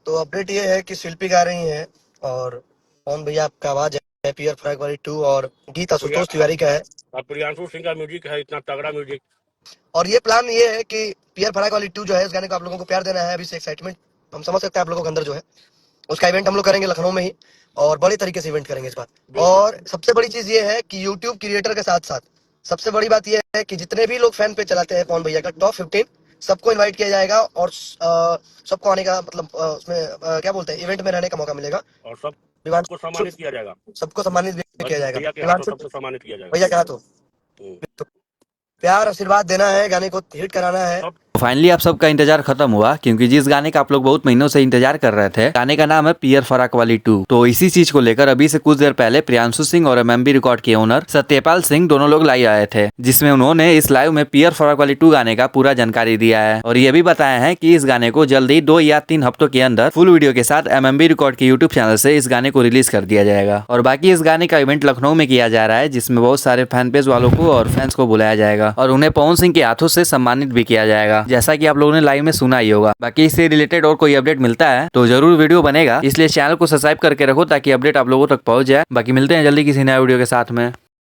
तो अपडेट ये है कि शिल्पी गा रही हैं और पवन भैया आपका आवाज है पियर फ्रैग वाली 2 और गीत आशुतोष तिवारी का है। अब प्रियांशु सिंह का म्यूजिक है, इतना तगड़ा म्यूजिक। और ये प्लान ये है कि पियर फ्रैग वाली 2 जो है इस गाने को आप लोगों को प्यार देना है। अभी से एक्साइटमेंट हम समझ सकते हैं आप लोगों के अंदर जो है, उसका इवेंट हम लोग करेंगे लखनऊ में ही और बड़े तरीके से इवेंट करेंगे इस बार। और सबसे बड़ी चीज ये है कि यूट्यूब क्रिएटर के साथ साथ सबसे बड़ी बात ये है कि जितने भी लोग फैन पे चलाते हैं पवन भैया का टॉप 15 सबको इनवाइट किया जाएगा और सबको आने का मतलब उसमें क्या बोलते हैं इवेंट में रहने का मौका मिलेगा और सबको सम्मानित किया जाएगा। सबको सम्मानित भी किया जाएगा भैया के हाथों सबको सम्मानित किया जाएगा। भैया के हाथों तो प्यार आशीर्वाद देना है, गाने को हिट कराना है। फाइनली आप सबका इंतजार खत्म हुआ, क्योंकि जिस गाने का आप लोग बहुत महीनों से इंतजार कर रहे थे, गाने का नाम है पियर फराक वाली 2। तो इसी चीज को लेकर अभी से कुछ देर पहले प्रियांशु सिंह और एमएमबी रिकॉर्ड के ओनर सत्यपाल सिंह दोनों लोग लाइव आए थे, जिसमें उन्होंने इस लाइव में पियर फराक वाली 2 गाने का पूरा जानकारी दिया है और ये भी बताया है कि इस गाने को जल्दी 2 या 3 हफ्तों के अंदर फुल वीडियो के साथ एमएमबी रिकॉर्ड के यूट्यूब चैनल से इस गाने को रिलीज कर दिया जाएगा। और बाकी इस गाने का इवेंट लखनऊ में किया जा रहा है, जिसमें बहुत सारे फैन पेज वालों को और फैंस को बुलाया जाएगा और उन्हें पवन सिंह के हाथों से सम्मानित भी किया जाएगा, जैसा कि आप लोगों ने लाइव में सुना ही होगा। बाकी इससे रिलेटेड और कोई अपडेट मिलता है तो जरूर वीडियो बनेगा, इसलिए चैनल को सब्सक्राइब करके रखो ताकि अपडेट आप लोगों तक पहुंच जाए। बाकी मिलते हैं जल्दी किसी नए वीडियो के साथ में।